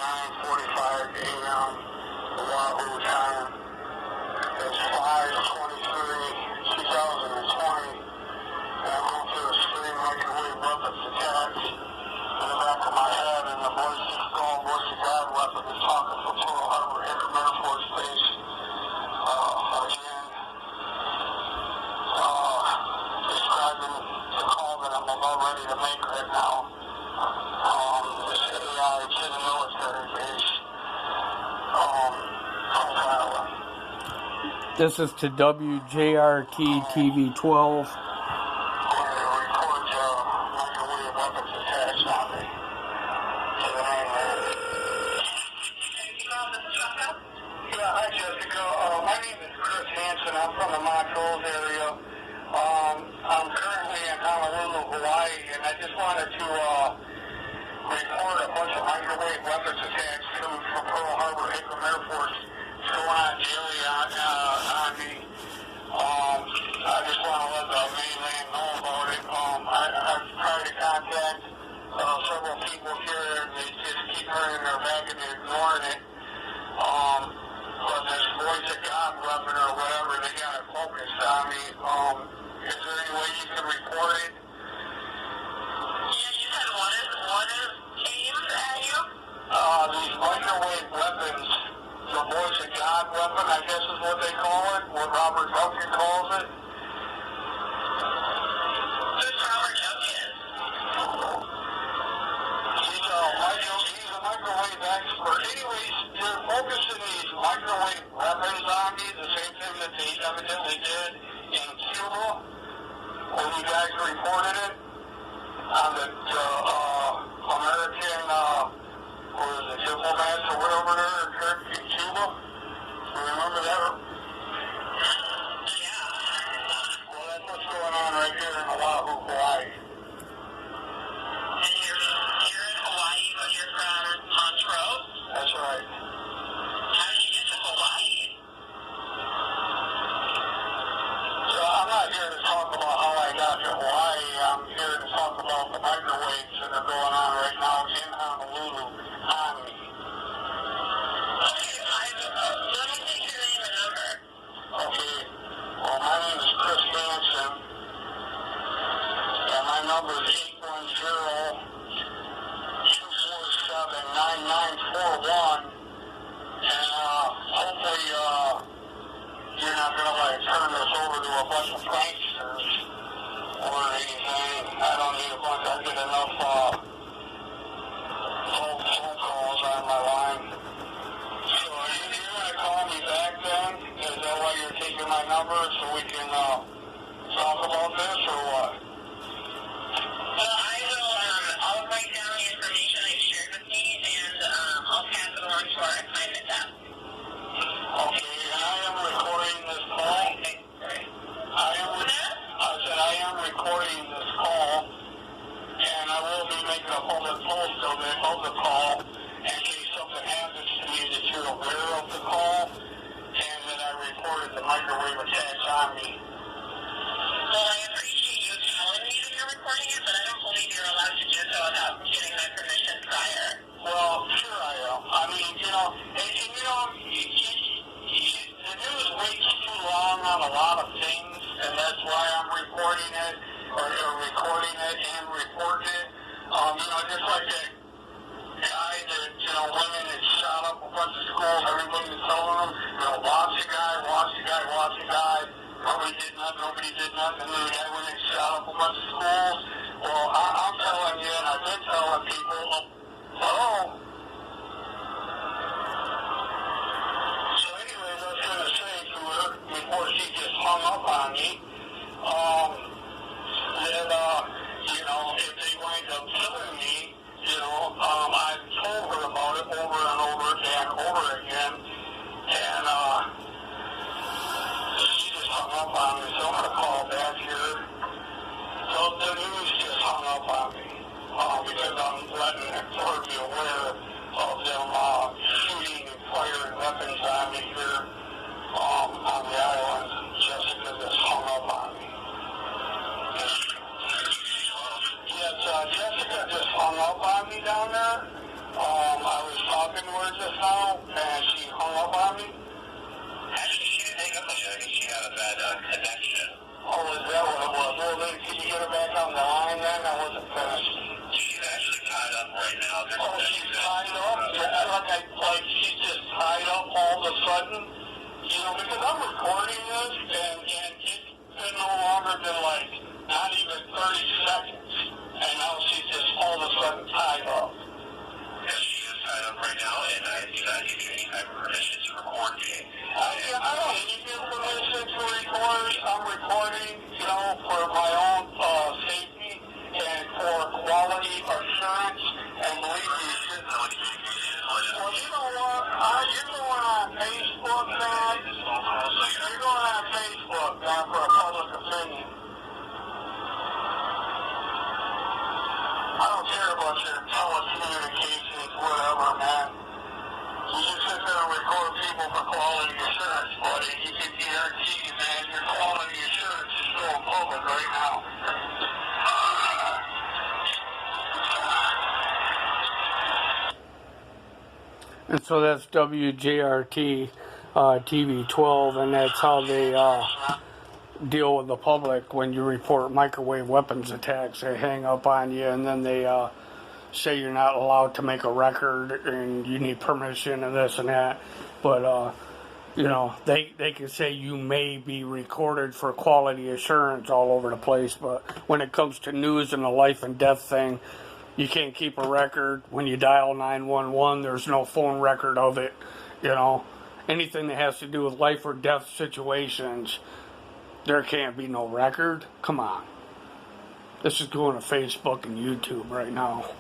9:45 a.m. Wahoo time. It's 5/23/2020. And I'm going through a screen microwave weapons attacks in the back of my head, and the voice is called Voice of God weapon is talking from Pearl Harbor Hickam Air Force Base. Again, describing the call that I'm about ready to make right now. This AI to the military base. Profile. This is to WJRT TV 12. I'm from the Montrose area. I'm currently in Honolulu, Hawaii, and I just wanted to report a bunch of microwave weapons attacks from Pearl Harbor Hickam Air Force. It's going on daily on me. I just want to let the mainland know about it. I've tried to contact several people here, and they just keep turning their back and they're ignoring it. But this Voice of God weapon or whatever, they got it focused on me. Is there any way you can report it? Yeah, you said what is aimed at you? These microwave weapons, the Voice of God weapon, I guess is what they call it, what Robert Duncan calls it. Who's Robert Duncan? He's a microwave expert. Anyways, they're focusing these microwave weapons on me, the same thing that they evidently did in Cuba when you guys reported it on the American, what was it, diplomats or whatever there in Cuba. You remember that? Yeah. Well, that's what's going on right here in Oahu, Hawaii. And you're in Hawaii, but you're from Montrose? That's right. How did you get to Hawaii? So I'm not here to talk about how I got to Hawaii. I'm here to talk about the microwaves that are going on right now in Honolulu on me. Okay, let me take your name and number. Okay. Well, my name is Chris Hansen, and my number is 810-247-9941. And hopefully you're not going to turn this over to a bunch of pranksters or anything. I don't need a bunch. I get enough phone calls on my line. So you're going to call me back then? Is that why you're taking my number so we can talk about this or what? Well, I'll write down the information they shared with me, and I'll pass it on to our assignment desk. Okay, and I am recording this call. I am recording this call, and I will be making a public post of the call in case something happens to me that you're aware of the call and that I reported the microwave attacks on me. Well, I appreciate you telling me that you're recording it, but I don't believe you're allowed to do so without getting my permission prior. Well, sure I am. I mean, the news waits too long on a lot of things, and that's why I'm reporting it, or recording it and reporting it. Just like that guy that, went in and shot up a bunch of schools, everybody was telling him, watch the guy. Nobody did nothing, and then the guy went and shot up a bunch of schools. Well, I'm telling you, and I've been telling people, hello? So anyways, I was going to say to her, before she just hung up on me, that, if they wind up killing me, I've told her about it over and over again, and, she just hung up on me, so I'm going to call back here. So the news just hung up on me, because I'm letting it talking to her just now, and she hung up on me. Actually, she didn't hang up on you. I think she had a bad connection. Oh, is that what it was? Well, then, can you get her back on the line then? I wasn't finished. She's actually tied up right now. Oh, she's tied up? Yeah, like she's just tied up all of a sudden? You know, because I'm recording this, and it's been no longer than, like, not even 30 seconds. And now she's just all of a sudden tied up. Yes, she is tied up right now, and I do not give you any type of permission to record me. I don't need your permission to record. I'm recording, you know, for my own safety and for quality assurance. And believe me, well, you know what? You're going on Facebook, man. You're going on Facebook, man, for a public opinion. I don't care about your telecommunications, whatever, man. You just sit there and record people for quality assurance, buddy. You can guarantee you, man, your quality assurance is still in public right now. And so that's WJRT TV 12, and that's how they deal with the public when you report microwave weapons attacks. They hang up on you, and then they say you're not allowed to make a record and you need permission and this and that. But, you know, they can say you may be recorded for quality assurance all over the place. But when it comes to news and a life and death thing, you can't keep a record. When you dial 911, there's no phone record of it. You know, anything that has to do with life or death situations, there can't be no record. Come on. This is going to Facebook and YouTube right now.